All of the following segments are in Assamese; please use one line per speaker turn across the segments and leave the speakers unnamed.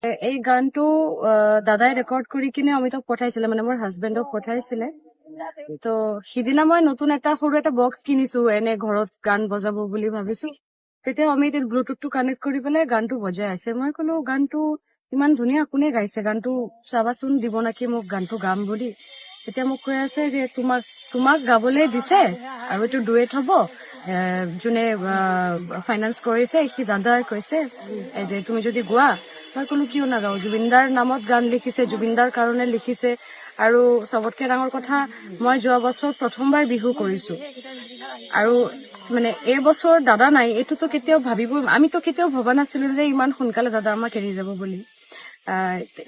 এই গানটো দাদাই ৰেকৰ্ড কৰি কিনে অমিতক পঠাইছিলে, মানে মোৰ হাজবেণ্ডক পঠাইছিলে। তো সিদিনা মই নতুন সৰু এটা বক্স কিনিছো, এনে ঘৰত গান বজাব বুলি ভাবিছো। তেতিয়া অমিত ব্লুটুথটো কানেক্ট কৰি পেলাই গানটো বজাই আছে। মই কলো গানটো ইমান ধুনীয়া, কোনে গাইছে গানটো, চাবাচোন দিব নেকি মোক গানটো গাম বুলি। তেতিয়া মোক কৈ আছে যে তোমাক গাবলৈ দিছে আৰু এইটো ডুৱেট হব, যোনে ফাইনেন্স কৰিছে সি দাদাই কৈছে যে তুমি যদি গোৱা। মই কলো কিয় নাগাও, জুবিনদাৰ নামত গান লিখিছে, জুবিনদাৰ কাৰণে লিখিছে। আৰু চবতকে ডাঙৰ কথা, মই যোৱা বছৰ প্ৰথমবাৰ বিহু কৰিছো আৰু মানে এই বছৰ দাদা নাই। এইটোতো কেতিয়াও আমিতো কেতিয়াও ভবা নাছিলো যে ইমান সোনকালে দাদা আমাক এৰি যাব বুলি।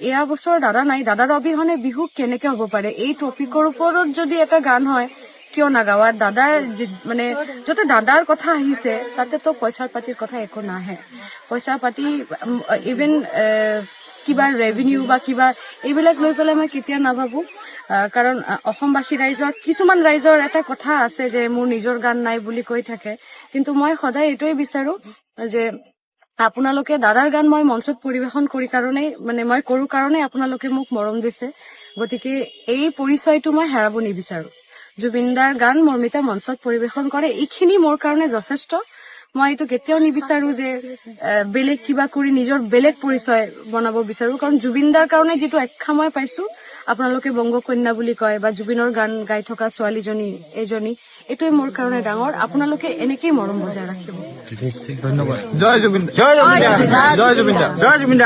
এয়া বছৰ দাদা নাই, দাদাৰ অবিহনে বিহু কেনেকে হব পাৰে। এই টপিকৰ ওপৰত যদি এটা গান হয় কিয় নাগাও। আৰু দাদাৰ মানে যতে দাদাৰ কথা আহিছে তাতেতো পইচা পাতিৰ কথা একো নাহে। পইচা পাতি ইভেন কিবা ৰেভিনিউ বা কিবা এইবিলাক লৈ পেলাই মই কেতিয়া নাভাবো। কাৰণ অসমবাসী ৰাইজৰ কিছুমান ৰাইজৰ এটা কথা আছে যে মোৰ নিজৰ গান নাই বুলি কৈ থাকে, কিন্তু মই সদায় এইটোৱে বিচাৰো যে আপোনালোকে দাদাৰ গান মই মঞ্চত পৰিবেশন কৰি কাৰণেই, মানে মই কৰো কাৰণেই আপোনালোকে মোক মৰম দিছে। গতিকে এই পৰিচয়টো মই হেৰাব নিবিচাৰো। জুবিনদাৰ গান মৰ্মিতা মঞ্চত পৰিবেশন কৰে, এইখিনি মোৰ কাৰণে যথেষ্ট। মই এইটো কেতিয়াও নিবিচাৰো যে বেলেগ কিবা কৰি নিজৰ বেলেগ পৰিচয় বনাব বিচাৰো। কাৰণ জুবিনদাৰ কাৰণে যিটো আখ্যা মই পাইছো, আপোনালোকে বংগ কন্যা বুলি কয় বা জুবিনৰ গান গাই থকা ছোৱালীজনী এইজনী, এইটোৱে মোৰ কাৰণে ডাঙৰ। আপোনালোকে এনেকেই মৰম বজাই ৰাখিব।
ধন্যবাদ। জয় জুবিন, জয় জুবিন, জয় জুবিন, জয় জুবিন।